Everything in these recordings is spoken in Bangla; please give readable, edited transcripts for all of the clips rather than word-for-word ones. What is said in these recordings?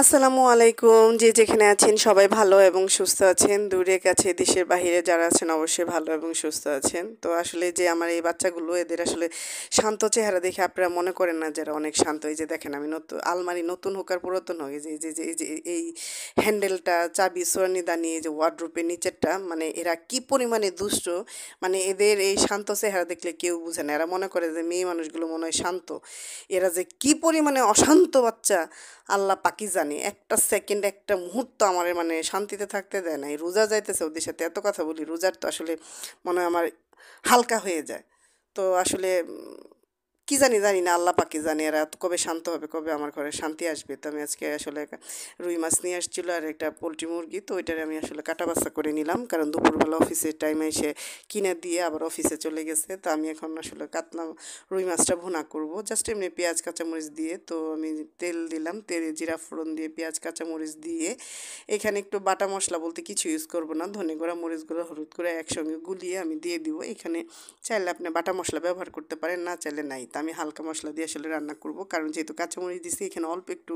আসসালামু আলাইকুম। যে যেখানে আছেন সবাই ভালো এবং সুস্থ আছেন। দূরে কাছে দেশের বাহিরে যারা আছেন অবশ্যই ভালো এবং সুস্থ আছেন। তো আসলে যে আমার এই বাচ্চাগুলো এদের আসলে শান্ত চেহারা দেখে আপনারা মনে করেন না যারা অনেক শান্ত। এই যে দেখেন আমি নতুন আলমারি নতুন হোক আর পুরাতন হোক এই যে এই হ্যান্ডেলটা চাবি সোরানিদানি এই যে ওয়ার্ডরোবের নিচেরটা মানে এরা কি পরিমাণে দুষ্ট, মানে এদের এই শান্ত চেহারা দেখলে কেউ বুঝে না। এরা মনে করে যে মেয়ে মানুষগুলো মনে হয় শান্ত। এরা যে কি পরিমাণে অশান্ত বাচ্চা আল্লাহ পাকি জানে। একটা সেকেন্ড একটা মুহূর্ত আমার মানে শান্তিতে থাকতে দেয় না। এই রোজা যাইতেছে ওদের সাথে এত কথা বলি, রোজার তো আসলে মনে হয় আমার হালকা হয়ে যায়। তো আসলে কি জানি না, আল্লাহ পাকি জানে এরা কবে শান্ত হবে, কবে আমার ঘরে শান্তি আসবে। তো আমি আজকে আসলে রুই মাছ নিয়ে আসছিল আর একটা পোলট্রি মুরগি, তো ওইটারে আমি আসলে কাটা বাচ্চা করে নিলাম, কারণ দুপুরবেলা অফিসের টাইমে এসে কিনে দিয়ে আবার অফিসে চলে গেছে। তো আমি এখন আসলে কাতলা রুই মাছটা ভুনা করব জাস্ট এমনি পেঁয়াজ কাঁচামরিচ দিয়ে। তো আমি তেল দিলাম, তেলে জিরা ফোড়ন দিয়ে পেঁয়াজ কাঁচামরিচ দিয়ে এখানে একটু বাটা মশলা বলতে কিছু ইউজ করব না, ধনে গুঁড়া মরিচ গুঁড়া হলুদ গুঁড়া একসঙ্গে গুলিয়ে আমি দিয়ে দিব। এখানে চাইলে আপনি বাটা মশলা ব্যবহার করতে পারেন, না চাইলে নাই। তা আমি হালকা মশলা দিয়ে আসলে রান্না করব, কারণ যেহেতু কাঁচামরিচ দিছি এখানে অল্প একটু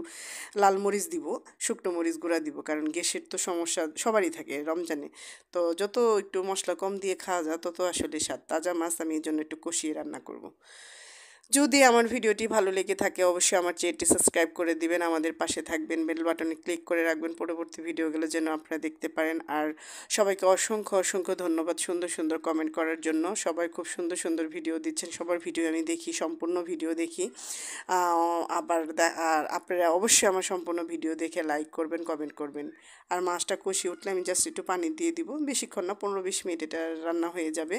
লাল মরিচ দিব, শুকনো মরিচ গুঁড়া দিব, কারণ গ্যাসের তো সমস্যা সবারই থাকে রমজানে। তো যত একটু মশলা কম দিয়ে খাওয়া যায় তত আসলে স্বাদ। তাজা মাছ আমি এই জন্য একটু কষিয়ে রান্না করব। যদি আমার ভিডিওটি ভালো লেগে থাকে অবশ্যই আমার চ্যানেলটি সাবস্ক্রাইব করে দিবেন, আমাদের পাশে থাকবেন, বেল বাটনে ক্লিক করে রাখবেন পরবর্তী ভিডিওগুলো যেন আপনারা দেখতে পারেন। আর সবাইকে অসংখ্য অসংখ্য ধন্যবাদ সুন্দর সুন্দর কমেন্ট করার জন্য। সবাই খুব সুন্দর সুন্দর ভিডিও দিচ্ছেন, সবার ভিডিও আমি দেখি, সম্পূর্ণ ভিডিও দেখি। আর আপনারা অবশ্যই আমার সম্পূর্ণ ভিডিও দেখে লাইক করবেন, কমেন্ট করবেন। আর মাছটা কষিয়ে উঠলে আমি জাস্ট একটু পানি দিয়ে দিব, বেশিক্ষণ না, 15-20 মিনিট এটা রান্না হয়ে যাবে।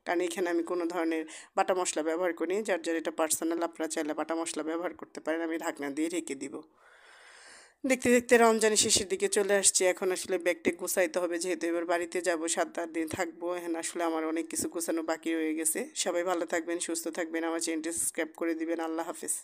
কারণ এখানে আমি কোনো ধরনের বাটা মশলা ব্যবহার করি, যার যার এটা পার্সোনাল, আপনারা চাইলে বাটা মশলা ব্যবহার করতে পারেন। আমি ঢাকনা দিয়ে ঢেকে দিব। দেখতে দেখতে রমজানের শেষের দিকে চলে আসছি, এখন আসলে ব্যাগটা গুছাইতে হবে, যেহেতু এবার বাড়িতে যাব, 7-8 দিন থাকবো। এখন আসলে আমার অনেক কিছু গোছানো বাকি রয়ে গেছে। সবাই ভালো থাকবেন, সুস্থ থাকবেন, আমার চ্যানেলটি সাবস্ক্রাইব করে দিবেন। আল্লাহ হাফেজ।